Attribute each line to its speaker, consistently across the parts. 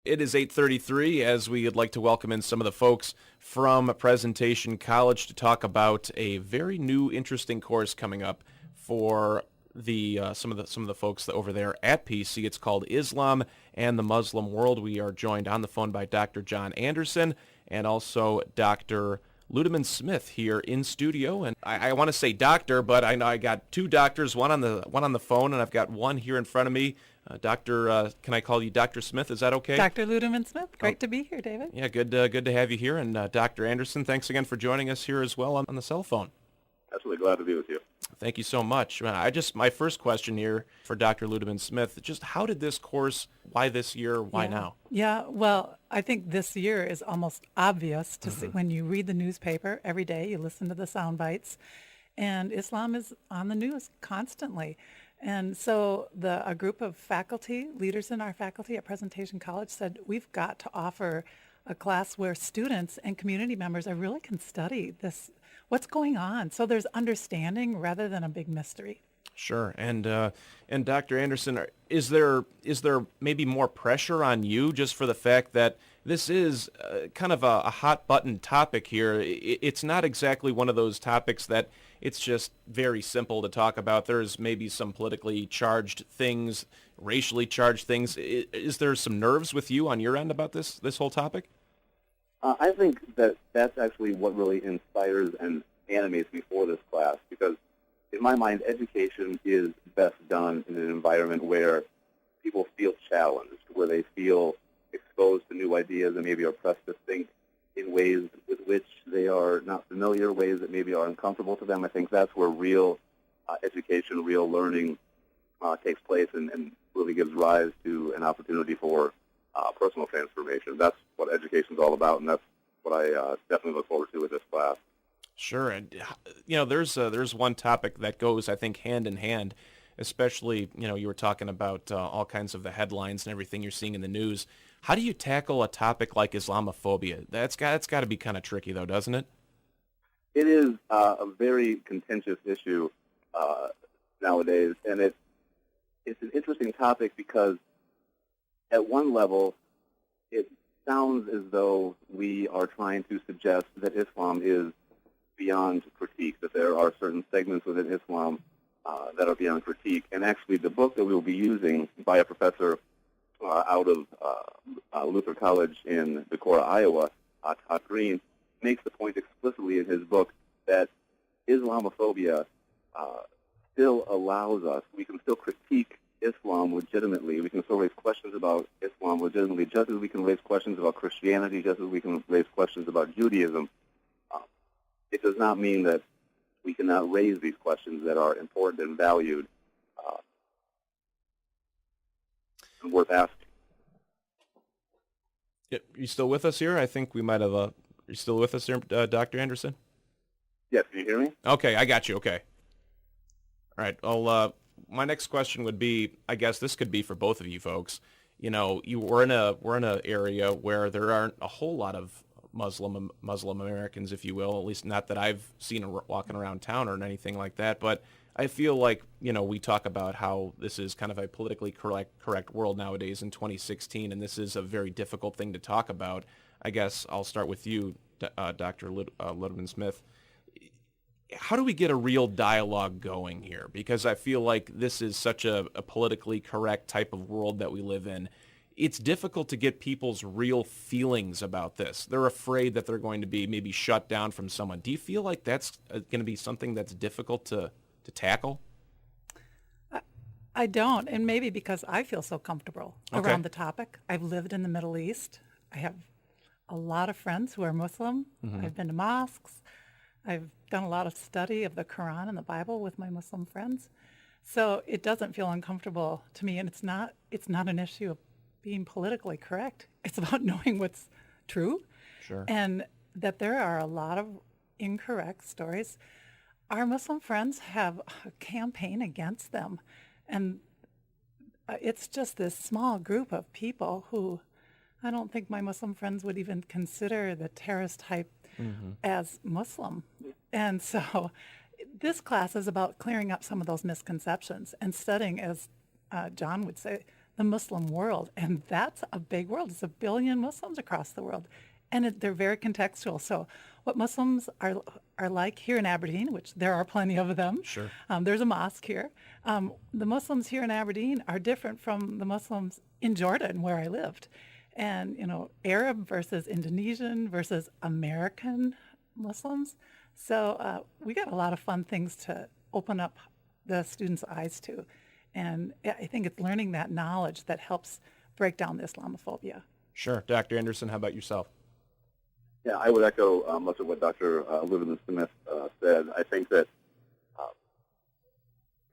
Speaker 1: It is 8:33 as we would like to welcome in some of the folks from Presentation College to talk about a very new, interesting course coming up for the some of the folks that over there at PC. It's called Islam and the Muslim World. We are joined on the phone by Dr. John Anderson and also Dr. Ludeman Smith here in studio. And I want to say doctor, but I know I got two doctors, one on the phone, and I've got one here in front of me. Can I call you Dr. Smith? Is that okay?
Speaker 2: Dr. Ludeman Smith. Great to be here, David.
Speaker 1: Yeah, good to have you here. And Dr. Anderson, thanks again for joining us here as well on the cell phone.
Speaker 3: Absolutely glad to be with you.
Speaker 1: Thank you so much. My first question here for Dr. Ludeman Smith, just how did this course, why this year, why now?
Speaker 2: Yeah, well, I think this year is almost obvious to see when you read the newspaper every day, you listen to the sound bites, and Islam is on the news constantly. And so a group of faculty, leaders in our faculty at Presentation College said, we've got to offer a class where students and community members really can study this, what's going on. So there's understanding rather than a big mystery.
Speaker 1: Sure. And Dr. Anderson, is there maybe more pressure on you just for the fact that this is kind of a hot button topic here? It's not exactly one of those topics that it's just very simple to talk about. There's maybe some politically charged things, racially charged things. Is there some nerves with you on your end about this whole topic?
Speaker 3: I think that's actually what really inspires and animates me for this class, because in my mind, education is best done in an environment where people feel challenged, where they feel exposed to new ideas and maybe are pressed to think in ways with which they are not familiar, ways that maybe are uncomfortable to them. I think that's where real education, real learning takes place and really gives rise to an opportunity for personal transformation. That's what education is all about, and that's what I definitely look forward to with this class.
Speaker 1: Sure. And, there's one topic that goes, I think, hand in hand, especially, you were talking about all kinds of the headlines and everything you're seeing in the news. How do you tackle a topic like Islamophobia? That's got to be kind of tricky, though, doesn't it?
Speaker 3: It is a very contentious issue nowadays, and it's an interesting topic because at one level, it sounds as though we are trying to suggest that Islam is beyond critique, that there are certain segments within Islam that are beyond critique. And actually, the book that we will be using by a professor out of Luther College in Decorah, Iowa, Todd Green, makes the point explicitly in his book that Islamophobia still allows us, we can still critique Islam legitimately. We can still raise questions about Islam legitimately, just as we can raise questions about Christianity, just as we can raise questions about Judaism. It does not mean that we cannot raise these questions that are important and valued and worth asking.
Speaker 1: Yeah, you still with us here? I think we might have you still with us here, Dr. Anderson?
Speaker 3: Yes, can you hear me?
Speaker 1: Okay, I got you. Okay. All right. Well, my next question would be, I guess this could be for both of you folks. We're in a area where there aren't a whole lot of Muslim Americans, if you will, at least not that I've seen walking around town or anything like that. But I feel like, we talk about how this is kind of a politically correct world nowadays in 2016, and this is a very difficult thing to talk about. I guess I'll start with you, Dr. Ludeman Smith. How do we get a real dialogue going here? Because I feel like this is such a politically correct type of world that we live in. It's difficult to get people's real feelings about this. They're afraid that they're going to be maybe shut down from someone. Do you feel like that's going to be something that's difficult to tackle?
Speaker 2: I don't, and maybe because I feel so comfortable around the topic. I've lived in the Middle East. I have a lot of friends who are Muslim. I've been to mosques. I've done a lot of study of the Quran and the Bible with my Muslim friends. So it doesn't feel uncomfortable to me, and it's not an issue of being politically correct. It's about knowing what's true.
Speaker 1: Sure.
Speaker 2: And that there are a lot of incorrect stories. Our Muslim friends have a campaign against them, and it's just this small group of people who I don't think my Muslim friends would even consider the terrorist type as Muslim. And so this class is about clearing up some of those misconceptions and studying, as John would say, the Muslim world, and that's a big world. It's 1 billion Muslims across the world, and they're very contextual. So what Muslims are like here in Aberdeen, which there are plenty of them.
Speaker 1: Sure.
Speaker 2: There's a mosque here. The Muslims here in Aberdeen are different from the Muslims in Jordan, where I lived. And, Arab versus Indonesian versus American Muslims. So we got a lot of fun things to open up the students' eyes to. And I think it's learning that knowledge that helps break down the Islamophobia.
Speaker 1: Sure. Dr. Anderson, how about yourself?
Speaker 3: Yeah, I would echo much of what Dr. Ludeman-Smith said. I think that,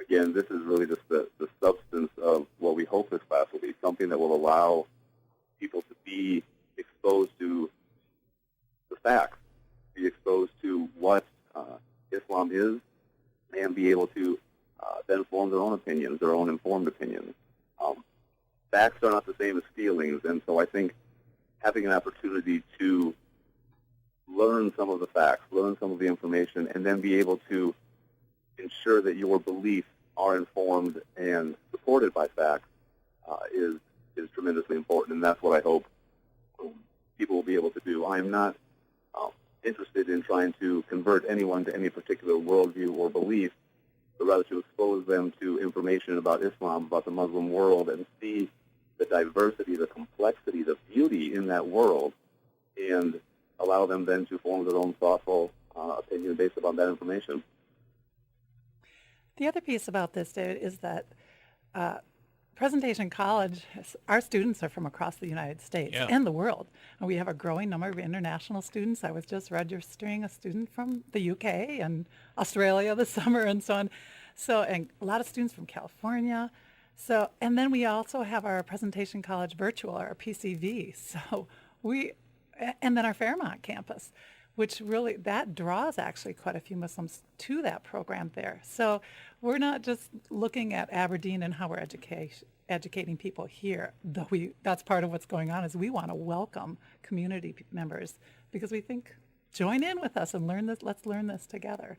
Speaker 3: again, this is really just the substance of what we hope this class will be, something that will allow people to be exposed to the facts, be exposed to what Islam is, and be able to then form their own opinions, their own informed opinions. Facts are not the same as feelings, and so I think having an opportunity to learn some of the facts, learn some of the information, and then be able to ensure that your beliefs are informed and supported by facts is tremendously important, and that's what I hope people will be able to do. I am not interested in trying to convert anyone to any particular worldview or belief, but rather to expose them to information about Islam, about the Muslim world, and see the diversity, the complexity, the beauty in that world, and allow them then to form their own thoughtful opinion based upon that information.
Speaker 2: The other piece about this, David, is that Presentation College, our students are from across the United States and the world. And we have a growing number of international students. I was just registering a student from the UK and Australia this summer and so on. So, and a lot of students from California. So, and then we also have our Presentation College virtual, our PCV. So and then our Fairmont campus, which really, that draws actually quite a few Muslims to that program there. So we're not just looking at Aberdeen and how we're educating people here, though that's part of what's going on, is we want to welcome community members because we think, join in with us and learn this, let's learn this together.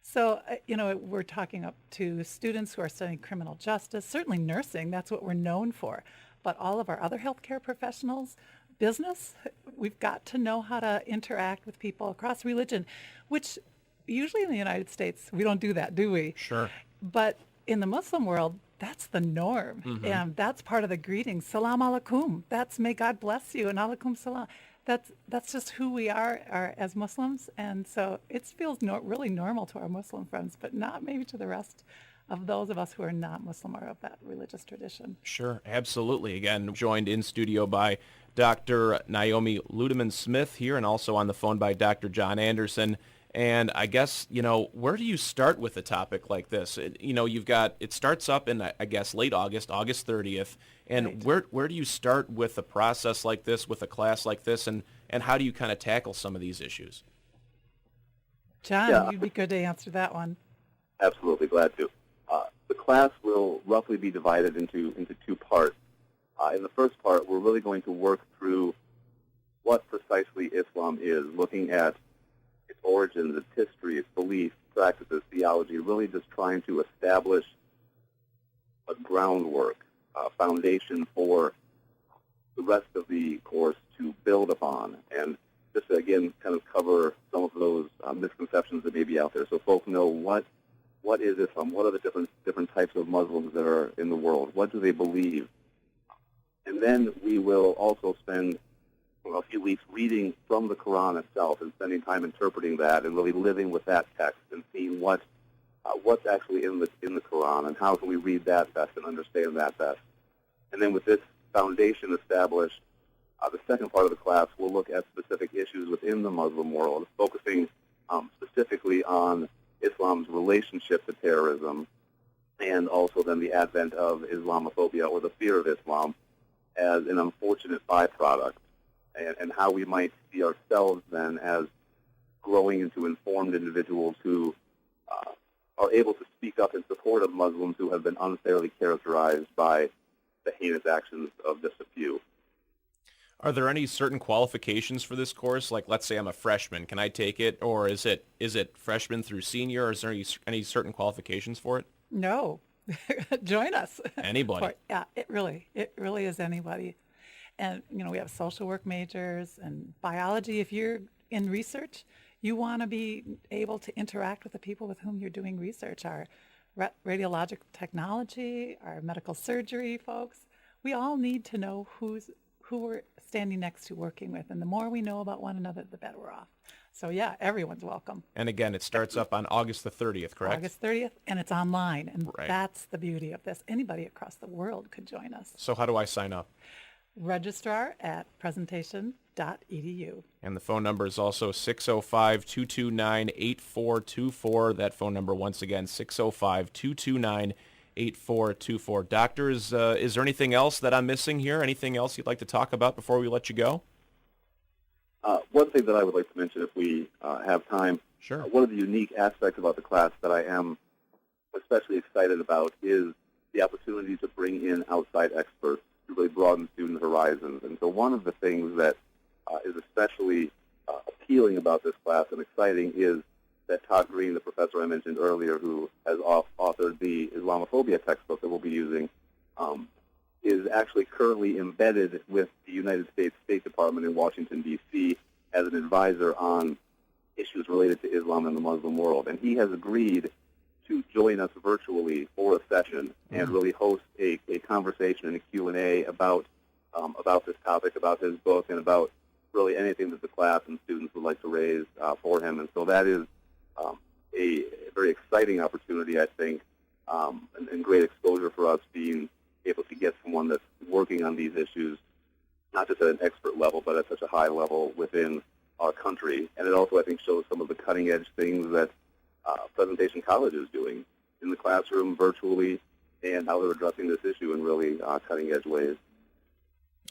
Speaker 2: So, we're talking up to students who are studying criminal justice, certainly nursing, that's what we're known for, but all of our other healthcare professionals, business, we've got to know how to interact with people across religion, which usually in the United States, we don't do that, do we?
Speaker 1: Sure.
Speaker 2: But in the Muslim world, that's the norm.
Speaker 1: Mm-hmm.
Speaker 2: And that's part of the greeting. Salam alaikum. That's may God bless you and alaikum salam. That's just who we are as Muslims. And so it feels really normal to our Muslim friends, but not maybe to the rest of those of us who are not Muslim or of that religious tradition.
Speaker 1: Sure, absolutely. Again, joined in studio by Dr. Naomi Ludeman-Smith here, and also on the phone by Dr. John Anderson. And I guess, where do you start with a topic like this? It starts up in, I guess, late August 30th. And right. Where do you start with a process like this, with a class like this, and how do you kind of tackle some of these issues?
Speaker 2: John, you'd be good to answer that one.
Speaker 3: Absolutely, glad to. The class will roughly be divided into two parts. In the first part, we're really going to work through what precisely Islam is, looking at its origins, its history, its beliefs, practices, theology, really just trying to establish a groundwork, a foundation for the rest of the course to build upon, and just to, again, kind of cover some of those misconceptions that may be out there, so folks know what is Islam, what are the different types of Muslims that are in the world, what do they believe. And then we will also spend a few weeks reading from the Quran itself and spending time interpreting that and really living with that text and seeing what's actually in the Quran and how can we read that best and understand that best. And then with this foundation established, the second part of the class will look at specific issues within the Muslim world, focusing specifically on Islam's relationship to terrorism and also then the advent of Islamophobia or the fear of Islam as an unfortunate byproduct, and how we might see ourselves then as growing into informed individuals who are able to speak up in support of Muslims who have been unfairly characterized by the heinous actions of just a few.
Speaker 1: Are there any certain qualifications for this course? Like, let's say I'm a freshman, can I take it, or is it freshman through senior, or is there any certain qualifications for it?
Speaker 2: No, join us.
Speaker 1: Anybody.
Speaker 2: Yeah, it really is anybody. And, we have social work majors and biology. If you're in research, you want to be able to interact with the people with whom you're doing research. Our radiologic technology, our medical surgery folks, we all need to know who we're standing next to working with. And the more we know about one another, the better we're off. So yeah, everyone's welcome.
Speaker 1: And again, it starts up on August the 30th, correct?
Speaker 2: August 30th, and it's online. And
Speaker 1: Right.
Speaker 2: that's the beauty of this. Anybody across the world could join us.
Speaker 1: So how do I sign up?
Speaker 2: Registrar at presentation.edu.
Speaker 1: And the phone number is also 605-229-8424. That phone number, once again, 605-229-8424. Doctors, is there anything else that I'm missing here? Anything else you'd like to talk about before we let you go?
Speaker 3: One thing that I would like to mention, if we have time,
Speaker 1: Sure.
Speaker 3: one of the unique aspects about the class that I am especially excited about is the opportunity to bring in outside experts to really broaden student horizons. And so one of the things that is especially appealing about this class and exciting is that Todd Green, the professor I mentioned earlier, who has authored the Islamophobia textbook that we'll be using, is actually currently embedded with the United States State Department in Washington, D.C. as an advisor on issues related to Islam and the Muslim world. And he has agreed to join us virtually for a session and really host a conversation and a Q&A about this topic, about his book, and about really anything that the class and students would like to raise for him. And so that is a very exciting opportunity, I think, and great exposure for us, being able to get someone that's working on these issues, not just at an expert level, but at such a high level within our country. And it also, I think, shows some of the cutting-edge things that Presentation College is doing in the classroom, virtually, and how they're addressing this issue in really cutting-edge ways.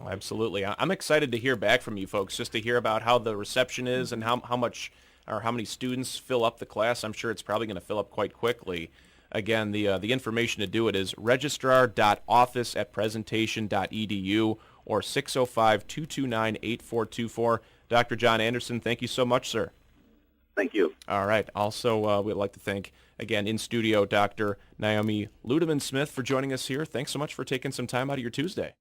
Speaker 1: Oh, absolutely. I'm excited to hear back from you folks, just to hear about how the reception is and how much or how many students fill up the class. I'm sure it's probably going to fill up quite quickly. Again, the information to do it is registrar.office@presentation.edu or 605-229-8424. Dr. John Anderson, thank you so much, sir.
Speaker 3: Thank you.
Speaker 1: All right. Also, we'd like to thank, again, in studio, Dr. Naomi Ludeman-Smith for joining us here. Thanks so much for taking some time out of your Tuesday.